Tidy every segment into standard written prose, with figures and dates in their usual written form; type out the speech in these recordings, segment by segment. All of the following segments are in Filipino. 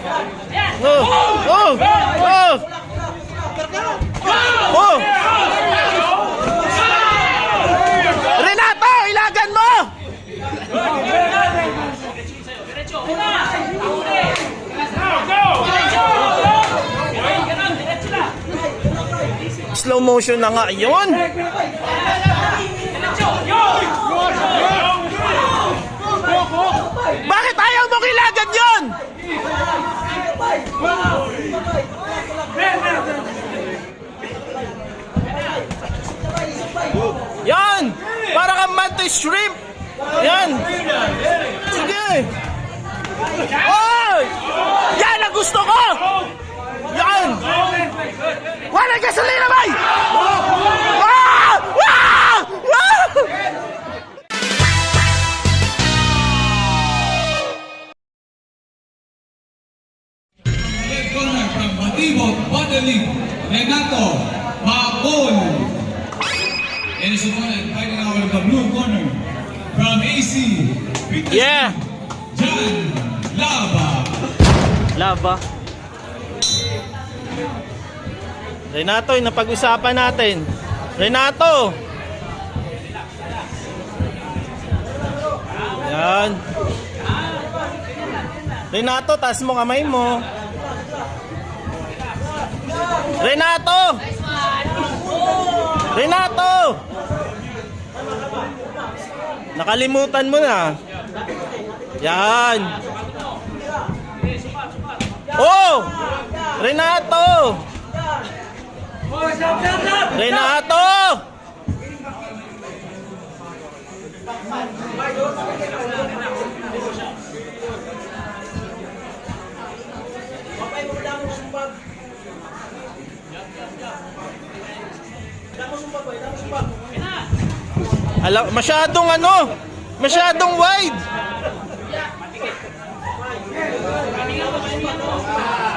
Oh! Oh! Oh! Oh! Renato, ilagan mo! Slow motion na nga yun. Bakit ayaw mo kilagan yun? Yan! Para kang mantis shrimp! Yan! Sige! Oh! Yan ang gusto ko! Yan! Wala gasolina, bay! Ah! Ah! Ah! Corner from Matibot, Bodeling, Renato Mapol. And his opponent fighting out of the blue corner from AC, Fitness, Yeah! John Lava. Lava. Renato, yung napag-usapan natin. Renato! Yan. Renato, taas mo kamay mo. Renato! Renato! Nakalimutan mo na. Yan. Oh! Renato! Renato! Masyadong masyadong wide.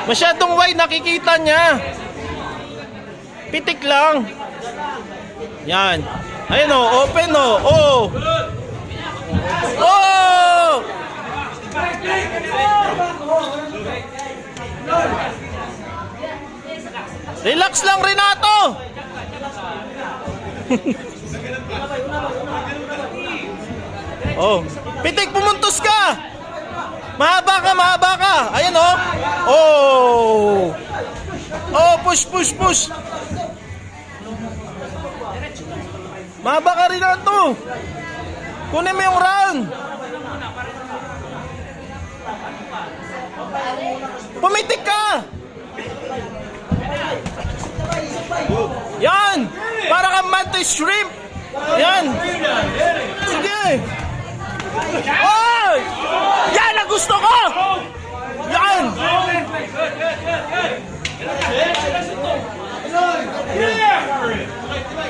Masyadong wide, nakikita niya. Pitik lang. Yan. Ayun o, open o. Oh. Oh! Relax lang, Renato. Oh, pitik, pumuntos ka. Mahaba ka, mahaba ka. Ayan oh. Oh. Oh, push, push, push. Mahaba ka rin na ito. Kunin mo yung round. Pumitik ka. Yan. Para kang mantis shrimp. Yan. Sige. Oh! Yan ang gusto ko. Yan.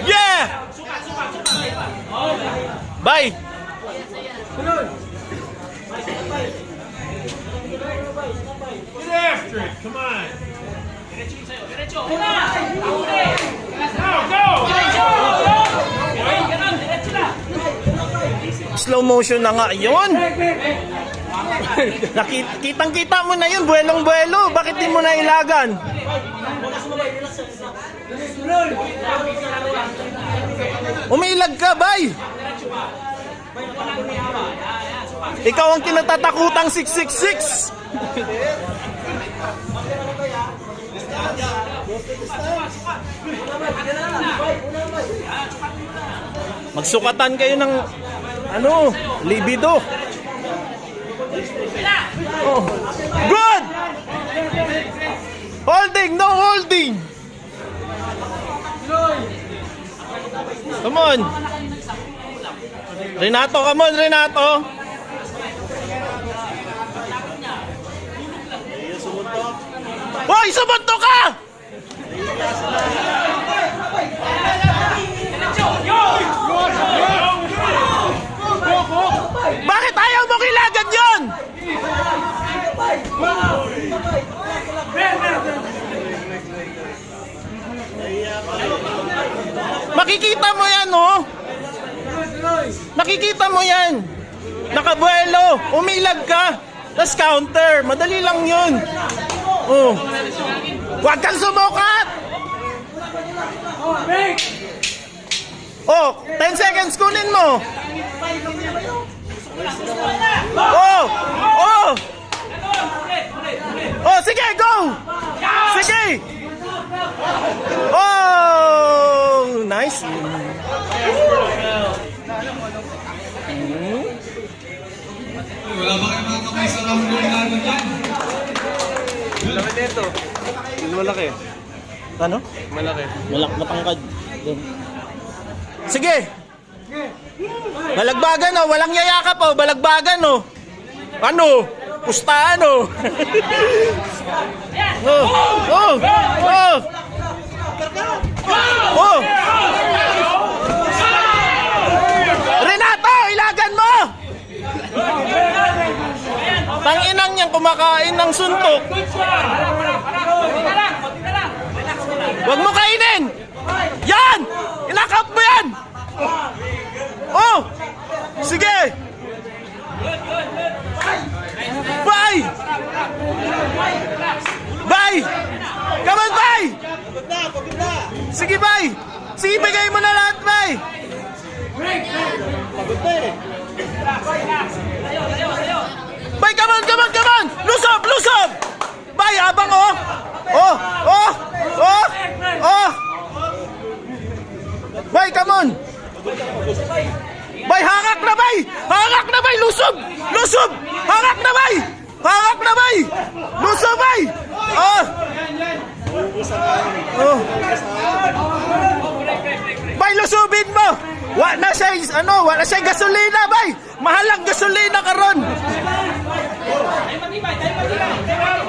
Yeah! Bye! Get after it, come on. Slow motion na nga yun. Kitang-kita mo na yun, buwelong-buwelo. Bakit di mo na ilagan? Umilag ka, bay! Ikaw ang kinatatakutang 666. Magsukatan kayo ng libido. Oh. Good! Holding, no holding. Come on. Renato, come on, Renato. Hoy, sumunto ka! Bakit ayaw mo kilagan yun? Makikita mo yan, oh. Nakikita mo yan. Nakabuelo. Umilag ka. Tapos counter. Madali lang yun. Oh. Huwag kang sumukat! Oh, 10 seconds kunin mo. Oh! Oh! Oh, sige, go! Sige! Oh! Nice. Wala ba kayo mga kamay sa round goal natin yan? Laki nito. Malaki. Ano? Malaki. Malak na pangkad. Sige! Balagbagan oh, walang yayakap oh, balagbagan oh. Ano? Pustaan oh. Oh! Oh! Oh! Oh! Renato, ilagan mo! Tanginang niyang kumakain ng suntok. Huwag mo kainin! Yan! Inakap mo yan! Oh! Sige! Bye! Bye! Come on, bye! Sige, bye! Sige, bigay mo na lahat, bye! Bye, come on, come on, come on! Lusob, lusob! Bye, abang, oh! Oh! Oh! Oh! Oh! Bye, come on! Bye, hangak na, bye! Hangak na, bye! Lusob! Lusob! Hangak na, bye! Hangak na, bye! Lusob, bye! Oh! Oh! Bye, lusubin mo! Wa na siya, ano, wa na siya gasolina, bye! Mahal ang gasolina karon.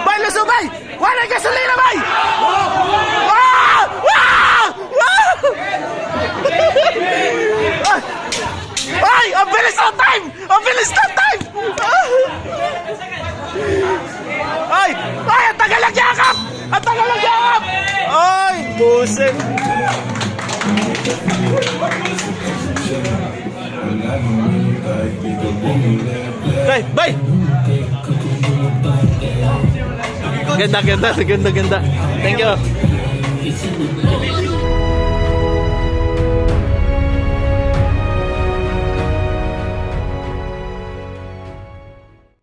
Bye, lusub, bye! Wa na gasolina, bye! Ah! Ah! Ah! Ay! Ang bilis ng time! Ang bilis ng time! Ay! Ay! Ang tagal ng yakap! Ang tagal ng yakap! Ay! Buset! Bay! Bay! Ganda, ganda, ganda, ganda. Thank you.